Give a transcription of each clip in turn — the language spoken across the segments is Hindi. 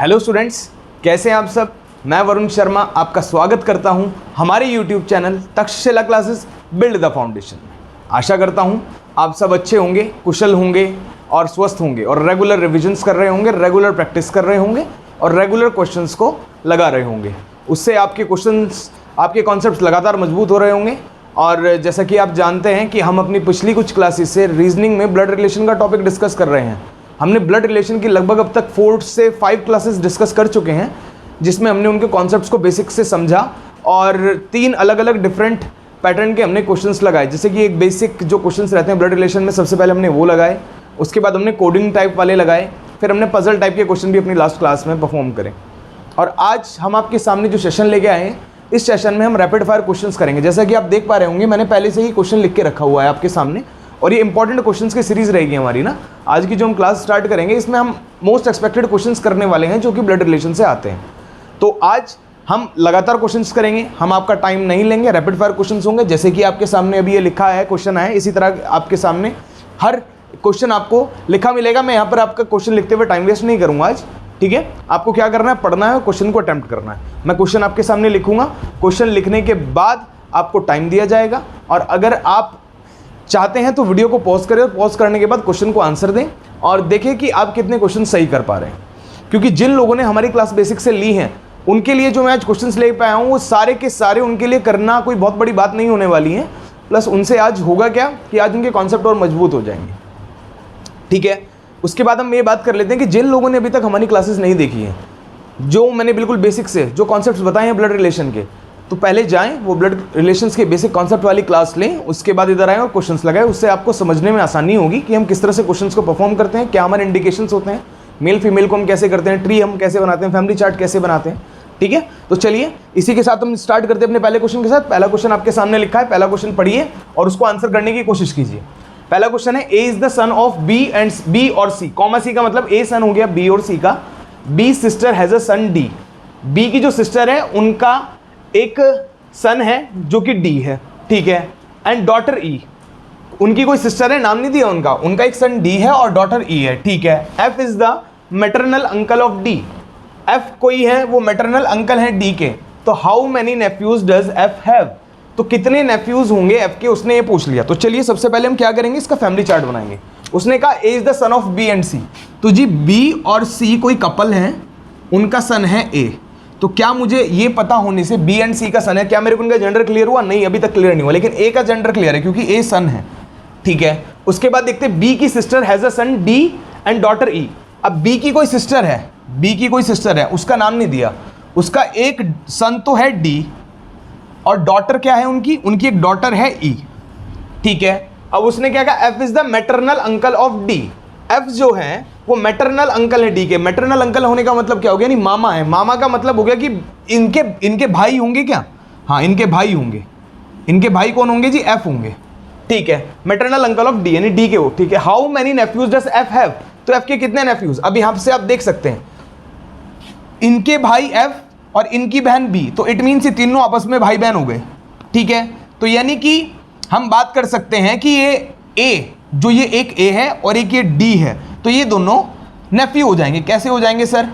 हेलो स्टूडेंट्स, कैसे हैं आप सब। मैं वरुण शर्मा आपका स्वागत करता हूं हमारे YouTube channel Takshashila classes build the foundation में। आशा करता हूं आप सब अच्छे होंगे, कुशल होंगे और स्वस्थ होंगे और रेगुलर रिविजन्स कर रहे होंगे, रेगुलर प्रैक्टिस कर रहे होंगे और रेगुलर क्वेश्चंस को लगा रहे होंगे। उससे आपके क्वेश्चंस, आपके कॉन्सेप्ट्स लगातार मजबूत हो रहे होंगे। और जैसा कि आप जानते हैं कि हम अपनी पिछली कुछ क्लासेस से रीजनिंग में ब्लड रिलेशन का टॉपिक डिस्कस कर रहे हैं। हमने ब्लड रिलेशन की लगभग अब तक 4 से 5 क्लासेस डिस्कस कर चुके हैं, जिसमें हमने उनके कॉन्सेप्ट्स को बेसिक से समझा और 3 अलग अलग डिफरेंट पैटर्न के हमने क्वेश्चंस लगाए। जैसे कि एक बेसिक जो क्वेश्चंस रहते हैं ब्लड रिलेशन में, सबसे पहले हमने वो लगाए, उसके बाद हमने कोडिंग टाइप वाले लगाए, फिर हमने पजल टाइप के क्वेश्चन भी अपनी लास्ट क्लास में परफॉर्म करें। और आज हम आपके सामने जो सेशन लेके आए हैं, इस सेशन में हम रैपिड फायर क्वेश्चंस करेंगे। जैसा कि आप देख पा रहे होंगे, मैंने पहले से ही क्वेश्चन लिख के रखा हुआ है आपके सामने, और ये इंपॉर्टेंट क्वेश्चंस की सीरीज रहेगी हमारी ना। आज की जो हम क्लास स्टार्ट करेंगे, इसमें हम मोस्ट एक्सपेक्टेड क्वेश्चंस करने वाले हैं जो कि ब्लड रिलेशन से आते हैं। तो आज हम लगातार क्वेश्चंस करेंगे, हम आपका टाइम नहीं लेंगे, रैपिड फायर क्वेश्चंस होंगे। जैसे कि आपके सामने अभी ये लिखा है, क्वेश्चन है, इसी तरह आपके सामने हर क्वेश्चन आपको लिखा मिलेगा। मैं यहाँ पर आपका क्वेश्चन लिखते हुए टाइम वेस्ट नहीं करूँगा आज, ठीक है। आपको क्या करना है, पढ़ना है, क्वेश्चन को अटेम्प्ट करना है। मैं क्वेश्चन आपके सामने लिखूंगा, क्वेश्चन लिखने के बाद आपको टाइम दिया जाएगा, और अगर आप चाहते हैं तो वीडियो को पॉज करें और पॉज करने के बाद क्वेश्चन को आंसर दें और देखें कि आप कितने क्वेश्चन सही कर पा रहे हैं। क्योंकि जिन लोगों ने हमारी क्लास बेसिक से ली हैं, उनके लिए जो मैं आज क्वेश्चंस ले पाया हूँ, वो सारे के सारे उनके लिए करना कोई बहुत बड़ी बात नहीं होने वाली है। प्लस उनसे आज होगा क्या कि आज उनके कॉन्सेप्ट और मजबूत हो जाएंगे, ठीक है। उसके बाद हम ये बात कर लेते हैं कि जिन लोगों ने अभी तक हमारी क्लासेस नहीं देखी हैं, जो मैंने बिल्कुल बेसिक से जो कॉन्सेप्ट्स बताए हैं ब्लड रिलेशन के, तो पहले जाएं, वो ब्लड रिलेशंस के बेसिक कॉन्सेप्ट वाली क्लास लें, उसके बाद इधर आएं और क्वेश्चंस लगाएं। उससे आपको समझने में आसानी होगी कि हम किस तरह से क्वेश्चंस को परफॉर्म करते हैं, क्या हमारे इंडिकेशंस होते हैं, मेल फीमेल को हम कैसे करते हैं, ट्री हम कैसे बनाते हैं, फैमिली चार्ट कैसे बनाते हैं, ठीक है। तो चलिए इसी के साथ हम स्टार्ट करते हैं अपने पहले क्वेश्चन के साथ। पहला क्वेश्चन आपके सामने लिखा है, पहला क्वेश्चन पढ़िए और उसको आंसर करने की कोशिश कीजिए। पहला क्वेश्चन है, A is the son of B और सी, कॉमा सी का मतलब ए सन हो गया बी और सी का। B sister has a son D, B की जो सिस्टर है उनका एक सन है जो कि डी है, ठीक है। एंड डॉटर ई, उनकी कोई सिस्टर है, नाम नहीं दिया उनका, उनका एक सन डी है और डॉटर ई है, ठीक है। F is the maternal uncle of D, F कोई है, वो मैटरनल अंकल है डी के। तो how many nephews does F have, तो कितने नेफ्यूज होंगे एफ के, उसने ये पूछ लिया। तो चलिए सबसे पहले हम क्या करेंगे, इसका फैमिली चार्ट बनाएंगे। उसने कहा A is the son of B and C, तो जी बी और सी कोई कपल है, उनका सन है ए। तो क्या मुझे ये पता होने से बी एंड सी का सन है, क्या मेरे को उनका जेंडर क्लियर हुआ? नहीं, अभी तक क्लियर नहीं हुआ, लेकिन ए का जेंडर क्लियर है क्योंकि ए सन है, ठीक है। उसके बाद देखते हैं बी की sister has a son D and daughter E. अब बी की कोई सिस्टर है, बी की कोई सिस्टर है, उसका नाम नहीं दिया, उसका एक सन तो है डी और डॉटर क्या है उनकी, उनकी एक डॉटर है ई, ठीक है। अब उसने क्या कहा, F is the maternal uncle of D, F जो है वो मैटरनल अंकल है डी के। मैटरनल अंकल होने का मतलब क्या हो गया, नहीं मामा है, मामा का मतलब हो गया कि इनके भाई होंगे क्या, हाँ इनके भाई होंगे। इनके भाई कौन होंगे जी, एफ होंगे, ठीक है। मैटरनल अंकल ऑफ डी यानी डी के वो, ठीक है। How many nephews does F have, तो एफ के कितने नेफ्यूज, अब यहां से आप देख सकते हैं इनके भाई एफ और इनकी बहन बी, तो इट मीन्स ये तीनों आपस में भाई बहन हो गए, ठीक है। तो यानी कि हम बात कर सकते हैं कि ये ए, जो ये एक ए है और एक ये डी है, तो ये दोनों नेफ्यू हो जाएंगे। कैसे हो जाएंगे सर,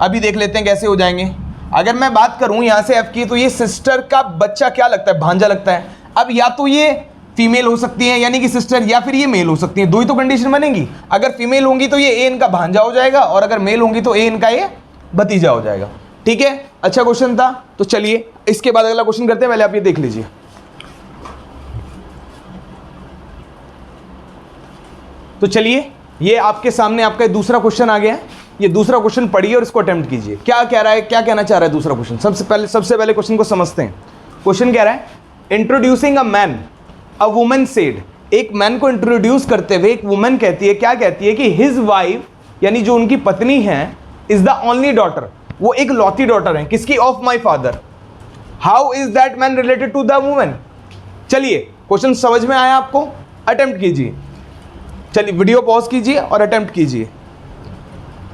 अभी देख लेते हैं कैसे हो जाएंगे। अगर मैं बात करूं यहां से एफ की, तो ये सिस्टर का बच्चा क्या लगता है, भांजा लगता है। अब या तो ये फीमेल हो सकती है यानी कि सिस्टर, या फिर ये मेल हो सकती है, दो ही तो कंडीशन बनेगी। अगर फीमेल होंगी तो ये ए इनका भांजा हो जाएगा, और अगर मेल होंगी तो ए इनका ये भतीजा हो जाएगा, ठीक है। अच्छा क्वेश्चन था, तो चलिए इसके बाद अगला क्वेश्चन करते हैं। पहले आप ये देख लीजिए, तो चलिए ये आपके सामने आपका दूसरा क्वेश्चन आ गया है। ये दूसरा क्वेश्चन पढ़िए और इसको अटेम्प्ट कीजिए। क्या कह रहा है, क्या कहना चाह रहा है दूसरा क्वेश्चन, सबसे पहले क्वेश्चन को समझते हैं। क्वेश्चन कह रहा है, introducing a man, a woman said, एक मैन को इंट्रोड्यूस करते हुए एक वुमन कहती है, क्या कहती है कि हिज वाइफ यानी जो उनकी पत्नी है, इज द ओनली डॉटर, वो एक लौती डॉटर है, किसकी, of my father. How is that man related to the woman. चलिए क्वेश्चन समझ में आया आपको, अटेम्प्ट कीजिए। चलिए वीडियो पॉज कीजिए और अटेम्प्ट कीजिए।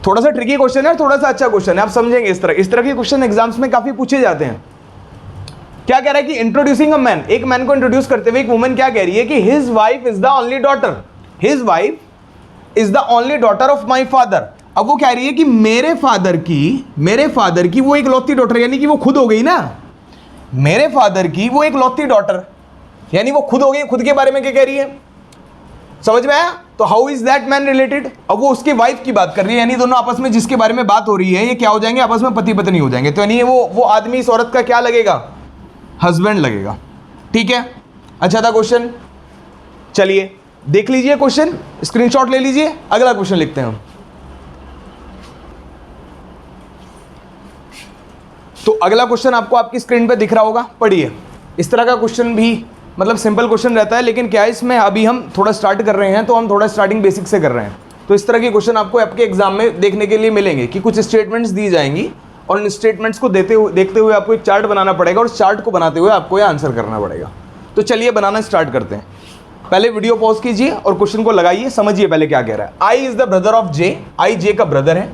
थोड़ा सा ट्रिकी क्वेश्चन है, थोड़ा सा अच्छा क्वेश्चन है, आप समझेंगे। इस तरह के क्वेश्चन एग्जाम्स में काफी पूछे जाते हैं। क्या कह रहा है कि इंट्रोड्यूसिंग अ मैन, एक मैन को इंट्रोड्यूस करते हुए एक वुमन क्या कह रही है कि his wife is the only daughter, his wife is the only daughter of my father. अब वो कह रही है कि मेरे फादर की वो एक लौती डॉटर, यानी कि वो खुद हो गई ना, मेरे फादर की वो एक लौती डॉटर, यानी वो खुद हो गई। खुद के बारे में क्या कह रही है, समझ में आया? तो how is that man related? अब वो उसकी वाइफ की बात कर रही है, यानी दोनों आपस में जिसके बारे में बात हो रही है ये क्या हो जाएंगे, आपस में पति पत्नी हो जाएंगे। तो यानी वो आदमी इस औरत का क्या लगेगा, हस्बैंड लगेगा। ठीक है, अच्छा था क्वेश्चन। चलिए देख लीजिए क्वेश्चन, स्क्रीनशॉट ले लीजिए, अगला क्वेश्चन लिखते हैं हम। तो अगला क्वेश्चन आपको आपकी स्क्रीन पे दिख रहा होगा, पढ़िए। इस तरह का क्वेश्चन भी मतलब सिंपल क्वेश्चन रहता है, लेकिन क्या है इसमें अभी हम थोड़ा स्टार्ट कर रहे हैं तो हम थोड़ा स्टार्टिंग बेसिक से कर रहे हैं। तो इस तरह के क्वेश्चन आपको आपके एग्जाम में देखने के लिए मिलेंगे कि कुछ स्टेटमेंट्स दी जाएंगी और उन स्टेटमेंट्स को देखते हुए आपको एक चार्ट बनाना पड़ेगा और उस चार्ट को बनाते हुए आपको यह आंसर करना पड़ेगा। तो चलिए बनाना स्टार्ट करते हैं। पहले वीडियो पॉज कीजिए और क्वेश्चन को लगाइए, समझिए पहले क्या कह रहा है। आई इज द ब्रदर ऑफ जे, आई जे का ब्रदर है।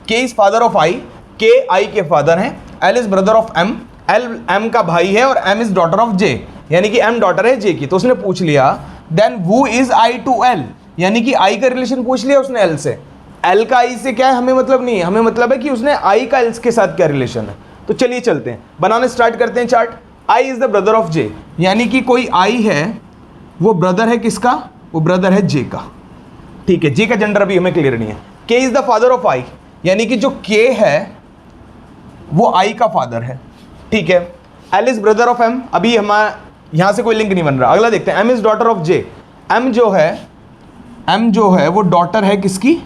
के इज फादर ऑफ आई, के आई के फादर हैं। L is brother of M, L M का भाई है और M is daughter of J, यानी कि एम डॉटर है जे की। तो उसने पूछ लिया then who is I to L, यानी कि आई का रिलेशन पूछ लिया उसने एल से। एल का आई से क्या है हमें मतलब नहीं है, हमें मतलब है कि उसने आई का एल के साथ क्या रिलेशन है। तो चलिए चलते हैं, बनाना स्टार्ट करते हैं chart. I is the brother of J, यानी कि कोई आई है वो ब्रदर है किसका, वो ब्रदर है जे का। ठीक है, जे का जेंडर अभी हमें क्लियर नहीं है। के इज द फादर ऑफ आई, यानी कि जो के है वो आई का फादर है। ठीक है, L is brother of M, अभी हमारा यहां से कोई लिंक नहीं बन रहा। अगला देखते हैं, M is daughter of J, M जो है वो डॉटर है किसकी,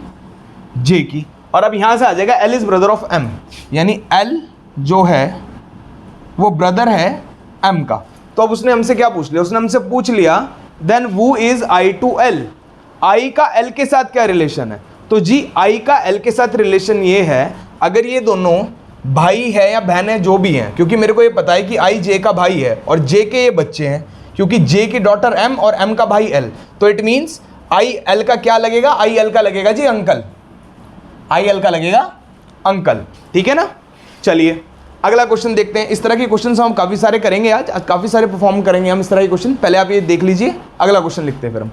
जे की। और अब यहां से आ जाएगा L is brother of M, यानी एल जो है वो ब्रदर है एम का। तो अब उसने हमसे क्या पूछ लिया, उसने हमसे पूछ लिया then who is I to L, I का एल के साथ क्या रिलेशन है। तो जी आई का एल के साथ रिलेशन ये है अगर ये दोनों भाई है या बहन है जो भी हैं, क्योंकि मेरे को ये पता है कि आई जे का भाई है और जे के ये बच्चे हैं, क्योंकि जे की डॉटर एम और एम का भाई एल। तो इट मीन्स आई एल का क्या लगेगा, आई एल का लगेगा जी अंकल, आई एल का लगेगा अंकल। ठीक है ना, चलिए अगला क्वेश्चन देखते हैं। इस तरह के क्वेश्चन हम काफ़ी सारे करेंगे, आज काफ़ी सारे परफॉर्म करेंगे हम इस तरह के क्वेश्चन। पहले आप ये देख लीजिए, अगला क्वेश्चन लिखते हैं फिर हम।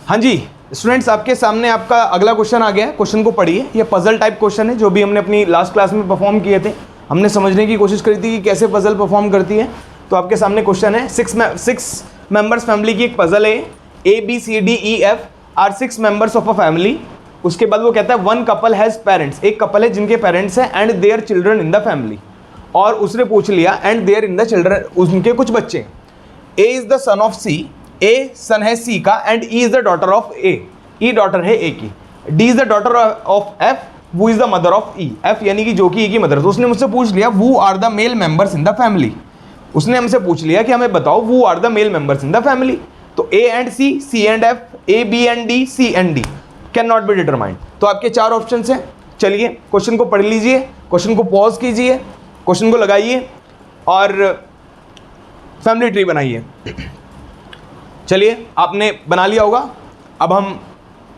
हाँ जी स्टूडेंट्स, आपके सामने आपका अगला क्वेश्चन आ गया है, क्वेश्चन को पढ़िए। ये पजल टाइप क्वेश्चन है जो भी हमने अपनी लास्ट क्लास में परफॉर्म किए थे। हमने समझने की कोशिश करी थी कि कैसे पजल परफॉर्म करती है। तो आपके सामने क्वेश्चन है, सिक्स मेंबर्स फैमिली की एक पजल है, A B C D E F are 6 members of a family. उसके बाद वो कहता है वन कपल हैज़ पेरेंट्स, एक कपल है जिनके पेरेंट्स हैं and their children in the family. और उसने पूछ लिया and their in the children, उनके कुछ बच्चे। A is the son of C, A son है सी का and E is the daughter of A, E daughter है ए की। D is the daughter of F, who is the mother of E, F यानी कि जो कि ई की मदर। तो उसने मुझसे पूछ लिया who are the male members in the family, उसने हमसे पूछ लिया कि हमें बताओ who are the male members in the family. तो A and C, C and F, A B and D, C and D can not be determined. तो आपके 4 ऑप्शन हैं। चलिए क्वेश्चन को पढ़ लीजिए, क्वेश्चन को पॉज कीजिए, क्वेश्चन को लगाइए और फैमिली ट्री बनाइए। चलिए आपने बना लिया होगा, अब हम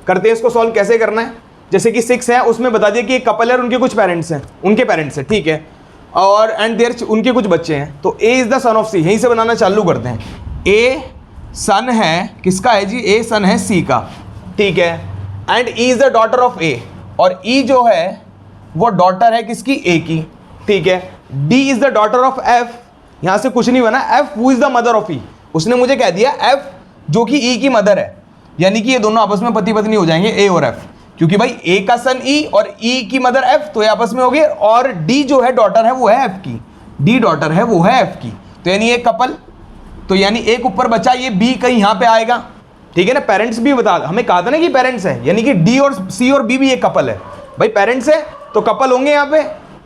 करते हैं इसको सॉल्व। कैसे करना है, जैसे कि 6 है उसमें बता दिया कि एक कपल है और उनके कुछ पेरेंट्स हैं, उनके पेरेंट्स हैं, ठीक है, और एंड देयर उनके कुछ बच्चे हैं। तो ए इज द सन ऑफ सी, यहीं से बनाना चालू करते हैं। ए सन है किसका है जी, ए सन है सी का, ठीक है, and E is the daughter of A, और ई जो है वो डॉटर है किसकी, ए की, ठीक है। D is the daughter of F, यहां से कुछ नहीं बना, F who is the mother of E, उसने मुझे कह दिया एफ जो कि ई की मदर है, यानी कि ये दोनों आपस में पति पत्नी हो जाएंगे, ए और एफ, क्योंकि भाई ए का सन ई और ई की मदर एफ, तो ये आपस में हो गए। और डी जो है डॉटर है वो है एफ की, डी डॉटर है वो है एफ की, तो यानी एक कपल, तो यानी एक ऊपर बचा, ये बी कहीं यहाँ पे आएगा, ठीक है ना। पेरेंट्स भी बता, हमें कहा था ना कि पेरेंट्स है, यानी कि डी और सी और बी भी एक कपल है। भाई पेरेंट्स है तो कपल होंगे, यहाँ पे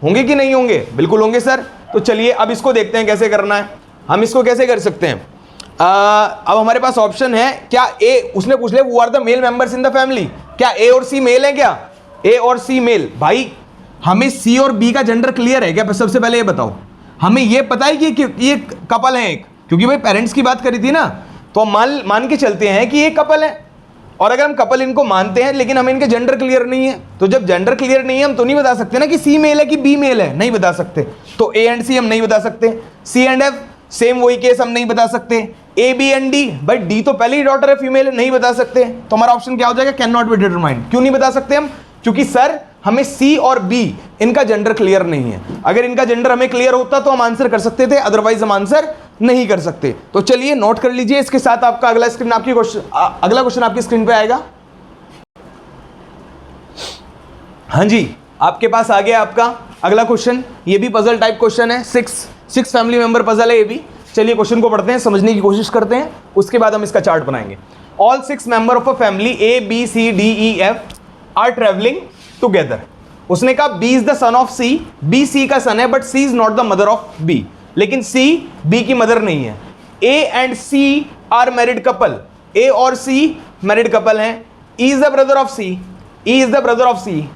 होंगे कि नहीं होंगे, बिल्कुल होंगे सर। तो चलिए अब इसको देखते हैं कैसे करना है। हम इसको कैसे कर सकते हैं, अब हमारे पास ऑप्शन है, क्या ए, उसने पूछ लिया who are the male members in the family, क्या ए और सी मेल है, क्या ए और सी मेल। भाई हमें सी और बी का जेंडर क्लियर है क्या, सबसे पहले ये बताओ, हमें ये पता है कि ये कपल है एक, क्योंकि भाई पेरेंट्स की बात करी थी ना, तो हम मान के चलते हैं कि ये कपल है। और अगर हम कपल इनको मानते हैं लेकिन हमें इनके जेंडर क्लियर नहीं है, तो जब जेंडर क्लियर नहीं है हम तो नहीं बता सकते ना कि सी मेल है कि बी मेल है, नहीं बता सकते। तो ए एंड सी हम नहीं बता सकते, सी एंड एफ, सेम वही केस हम नहीं बता सकते। ए बी एंड डी, भाई डी तो पहले ही डॉटर है, फीमेल है, नहीं बता सकते। तो हमारा ऑप्शन क्या हो जाएगा, कैन नॉट बी डिटरमाइंड। क्यों नहीं बता सकते हम, क्योंकि सर हमें सी और बी इनका जेंडर क्लियर नहीं है। अगर इनका जेंडर हमें क्लियर होता तो हम आंसर कर सकते थे, अदरवाइज हम आंसर नहीं कर सकते। तो चलिए नोट कर लीजिए, इसके साथ आपका अगला क्वेश्चन आपकी स्क्रीन पे आएगा। हाँ जी, आपके पास आ गया आपका अगला क्वेश्चन। ये भी पजल टाइप क्वेश्चन है, सिक्स फैमिली मेंबर पजल है ये भी। चलिए क्वेश्चन को पढ़ते हैं, समझने की कोशिश करते हैं, उसके बाद हम इसका चार्ट बनाएंगे। All 6 member of a family A B C D E F are travelling together. उसने कहा B is the son of C, B C का सन है but C is not the mother of B, लेकिन सी बी की मदर नहीं है। A and C are married couple, A और सी मैरिड कपल हैं। E is the brother of C, E is the brother of C,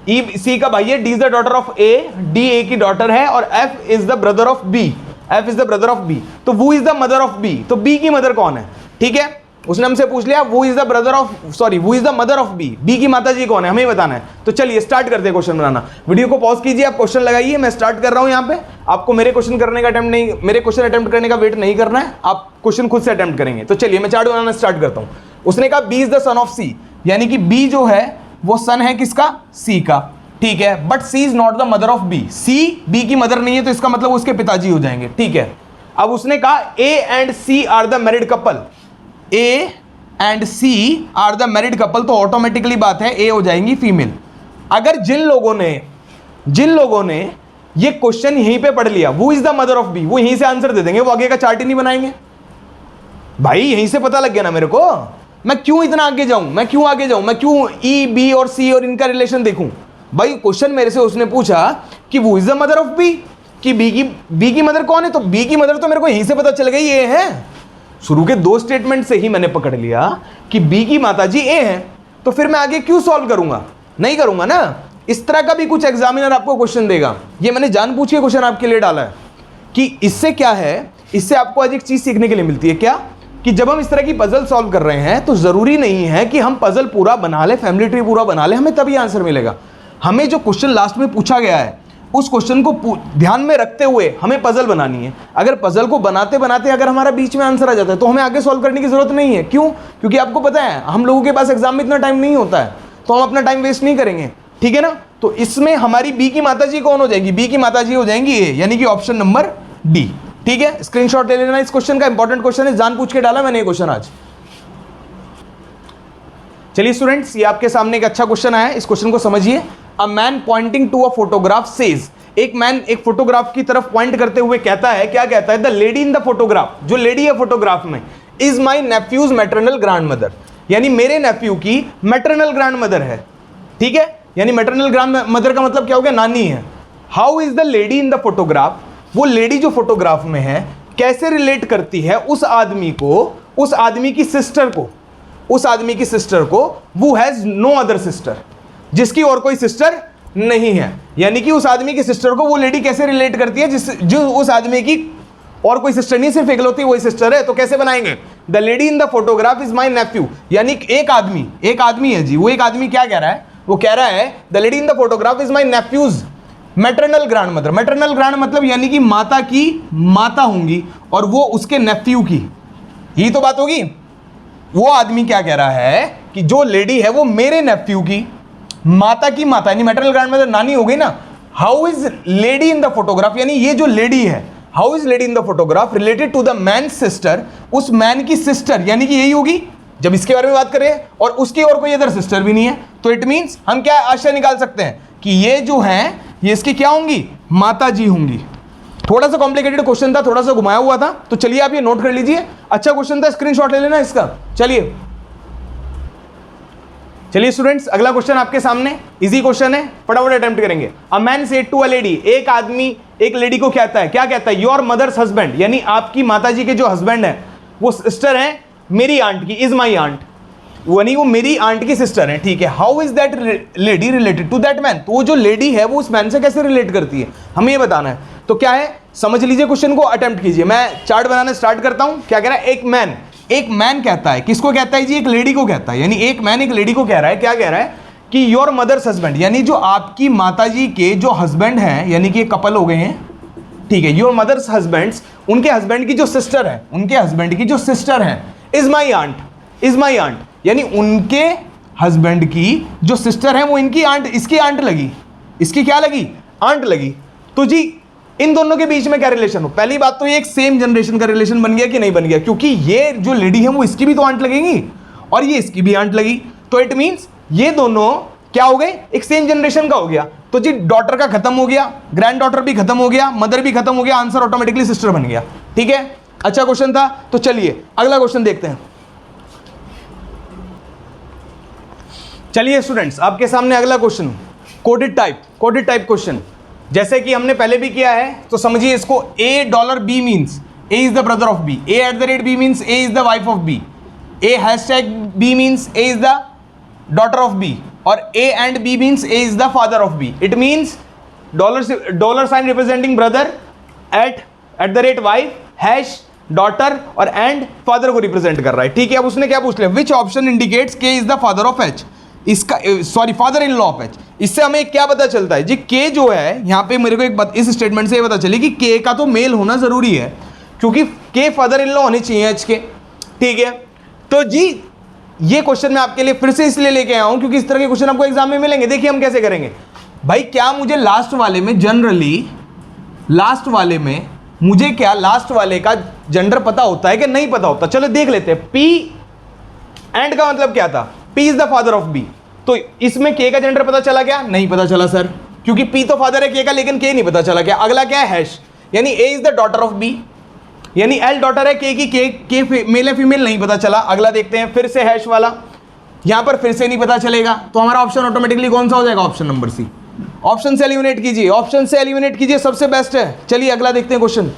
E C का भाई है, D is the daughter of A, D A की डॉटर है, और F is the brother of B, F is the brother of B. तो who is the mother of B, तो बी की मदर कौन है, ठीक है। उसने हमसे पूछ लिया who is the brother of, sorry who is the mother of B, B की माता जी कौन है, हमें बताना है। तो चलिए स्टार्ट करते हैं क्वेश्चन बनाना। वीडियो को पॉज कीजिए, आप क्वेश्चन लगाइए, मैं स्टार्ट कर रहा हूं। यहाँ पे आपको मेरे क्वेश्चन करने का अटेम्प्ट करने का वेट नहीं करना है, आप क्वेश्चन खुद से अटेम्प्ट करेंगे। तो चलिए मैं चार्ट बनाना स्टार्ट करता हूं। उसने कहा B is the son of C, यानी कि बी जो है वो सन है किसका, सी का, ठीक है। But C is not the mother of B, C B की मदर नहीं है, तो इसका मतलब उसके पिताजी हो जाएंगे, ठीक है। अब उसने कहा A and C are the married couple, A and C are the married couple, तो ऑटोमेटिकली बात है ए हो जाएंगी फीमेल। अगर जिन लोगों ने ये क्वेश्चन यहीं पे पढ़ लिया, who is the mother of B, वो यहीं से आंसर दे देंगे, वो आगे का चार्ट ही नहीं बनाएंगे। भाई यहीं से पता लग गया ना मेरे को, मैं क्यों इतना आगे जाऊं, मैं क्यों ई बी और सी और इनका रिलेशन देखूं। भाई क्वेश्चन मेरे से उसने पूछा कि who is the mother of B, कि बी की मदर कौन है, तो बी की मदर तो मेरे को यहीं से पता चल गई ये है। शुरू के 2 स्टेटमेंट से ही मैंने पकड़ लिया कि बी की माताजी ए है, तो फिर मैं आगे क्यों सॉल्व करूंगा, नहीं करूंगा ना। इस तरह का भी कुछ एग्जामिनर आपको क्वेश्चन देगा, ये मैंने जानबूझ के क्वेश्चन आपके लिए डाला है कि इससे क्या है, इससे आपको आज एक चीज सीखने के लिए मिलती है, क्या कि जब हम इस तरह की पजल सॉल्व कर रहे हैं तो जरूरी नहीं है कि हम पजल पूरा बना ले, फैमिली ट्री पूरा बना ले, हमें तभी आंसर मिलेगा। हमें जो क्वेश्चन लास्ट में पूछा गया है उस क्वेश्चन को ध्यान में रखते हुए हमें पजल बनानी है। अगर पजल को बनाते बनाते अगर हमारा बीच में आंसर आ जाता है तो हमें आगे सॉल्व करने की जरूरत नहीं है। क्यों? क्योंकि आपको पता है हम लोगों के पास एग्जाम में इतना टाइम नहीं होता है, तो हम अपना टाइम वेस्ट नहीं करेंगे, ठीक है ना। तो इसमें हमारी बी की माताजी कौन हो जाएगी, बी की माताजी हो जाएंगी ए, यानी कि ऑप्शन नंबर डी, ठीक है। स्क्रीनशॉट ले लेना इस क्वेश्चन का, इंपॉर्टेंट क्वेश्चन है, जान पूछ के डाला मैंने ये क्वेश्चन आज। चलिए स्टूडेंट्स, ये आपके सामने एक अच्छा क्वेश्चन आया है, इस क्वेश्चन को समझिए। A man pointing to a photograph says, एक मैन एक फोटोग्राफ की तरफ पॉइंट करते हुए कहता है, क्या कहता है, the lady in the photograph, जो लेडी है फोटोग्राफ में, is my nephews maternal grand mother, यानी मेरे नेफ्यू की मैटरनल ग्रैंड मदर है, ठीक है। यानी मैटरनल ग्रैंड मदर का मतलब क्या हो गया, नानी है। How is the lady in the photograph, वो लेडी जो फोटोग्राफ में है कैसे रिलेट करती है उस आदमी को, उस आदमी की सिस्टर को, उस आदमी की सिस्टर को, वो हैज नो अदर सिस्टर, जिसकी और कोई सिस्टर नहीं है। यानी कि उस आदमी की सिस्टर को वो लेडी कैसे रिलेट करती है जो उस आदमी की और कोई सिस्टर नहीं, सिर्फ इकलौती वही सिस्टर है। तो कैसे बनाएंगे, the lady in the photograph is my nephew, यानी एक आदमी है जी, वो एक आदमी क्या कह रहा है, वो कह रहा है the lady in the photograph is my nephews maternal grand mother. Maternal grand मतलब यानी कि माता की माता होंगी और वो उसके नेफ्यू की, यही तो बात होगी। वो आदमी क्या कह रहा है कि जो लेडी है वो मेरे नेफ्यू की माता की माता, यानी मैटरनल ग्रैंड मदर नानी हो गई ना। How is lady in the photograph, यानी ये जो लेडी है, how is lady in the photograph related to the man sister, उस मैन की सिस्टर, यानी कि यही होगी जब इसके बारे में बात करें, और उसकी और कोई अदर सिस्टर भी नहीं है। तो इट मीन्स हम क्या आशा निकाल सकते हैं कि ये जो हैं ये इसकी क्या होंगी, माता जी होंगी। थोड़ा सा कॉम्प्लिकेटेड क्वेश्चन था, थोड़ा सा घुमाया हुआ था, तो चलिए आप ये नोट कर लीजिए, अच्छा क्वेश्चन था, स्क्रीनशॉट ले लेना इसका। चलिए स्टूडेंट्स, अगला क्वेश्चन आपके सामने, इजी क्वेश्चन है, फटाफट अटेम्प्ट करेंगे। A man said to a lady, एक आदमी एक लेडी को कहता है, क्या कहता है, योर मदर्स हस्बैंड, यानी आपकी माताजी के जो हस्बैंड है वो सिस्टर है मेरी आंट की, इज माई आंट, यानी वो मेरी आंट की सिस्टर है, ठीक है। How is that lady related to that man, तो वो जो लेडी है वो उस मैन से कैसे रिलेट करती है, हमें ये बताना है। तो क्या है, समझ लीजिए क्वेश्चन को, अटेम्प्ट कीजिए। मैं चार्ट बनाना स्टार्ट करता हूं। क्या कह रहा है, एक मैन कहता है, किसको कहता है जी, एक लेडी को कहता है, यानी एक मैन एक लेडी को कह रहा है, क्या कह रहा है कि योर मदर्स हस्बैंड, यानी जो आपकी माताजी के जो हस्बैंड हैं, यानी कि कपल हो गए हैं, ठीक है, योर मदर्स हस्बैंड्स, उनके हस्बैंड की जो सिस्टर है, उनके हस्बैंड की जो सिस्टर है, is my aunt, is my aunt, यानी उनके हस्बैंड की जो सिस्टर है वो इनकी आंट, इसकी आंट लगी, इसकी क्या लगी, आंट लगी। तो जी इन दोनों के बीच में क्या रिलेशन हो, पहली बात तो ये एक सेम जनरेशन का रिलेशन बन गया कि नहीं बन गया, क्योंकि ये जो लेडी है वो इसकी भी तो आंट लगेगी और ये इसकी भी आंट लगी, तो इट मींस ये दोनों क्या हो गए, एक सेम जनरेशन का हो गया। तो जी डॉटर का खत्म हो गया, ग्रैंड डॉटर भी खत्म हो गया, मदर भी खत्म हो गया, आंसर ऑटोमेटिकली सिस्टर बन गया। ठीक है, अच्छा क्वेश्चन था। तो चलिए अगला क्वेश्चन देखते हैं। चलिए स्टूडेंट्स, आपके सामने अगला क्वेश्चन, कोडेड टाइप क्वेश्चन। जैसे कि हमने पहले भी किया है, तो समझिए इसको, $A means A is the brother of B, A@B means A is the wife of B, A#B means A is the daughter of B, और A&B means A is the father of B। It means dollar sign representing brother, @ wife, hash daughter और एंड फादर को रिप्रेजेंट कर रहा है। ठीक है, अब उसने क्या पूछ लिया, which option indicates K is the father of H, इसका sorry father in law of H। इससे हमें क्या पता चलता है जी, K जो है यहाँ पे मेरे को एक बात इस स्टेटमेंट से ये पता चली कि K का तो मेल होना जरूरी है, क्योंकि K फादर इन लॉ होने चाहिए H के। ठीक है, तो जी ये क्वेश्चन मैं आपके लिए फिर से इसलिए लेके आया हूं क्योंकि इस तरह के क्वेश्चन आपको एग्जाम में मिलेंगे। देखिए हम कैसे करेंगे भाई, क्या मुझे लास्ट वाले में जनरली, लास्ट वाले में मुझे क्या लास्ट वाले का जेंडर पता होता है कि नहीं पता होता, चलो देख लेते हैं। P एंड का मतलब क्या था, P is the father of B, तो इसमें K का जेंडर पता चला क्या, नहीं पता चला सर, क्योंकि P तो फादर है K का, लेकिन K नहीं पता चला क्या। अगला क्या है, हैश, यानी A is the daughter of B, यानी L डॉटर है K की, K मेल है फीमेल, नहीं पता चला। अगला देखते हैं, फिर से हैश वाला, यहां पर फिर से नहीं पता चलेगा, तो हमारा ऑप्शन ऑटोमेटिकली कौन सा हो जाएगा, ऑप्शन नंबर सी। ऑप्शन से एलिमिनेट कीजिए, ऑप्शन से एलिमिनेट कीजिए, सबसे बेस्ट है। चलिए अगला देखते हैं क्वेश्चन।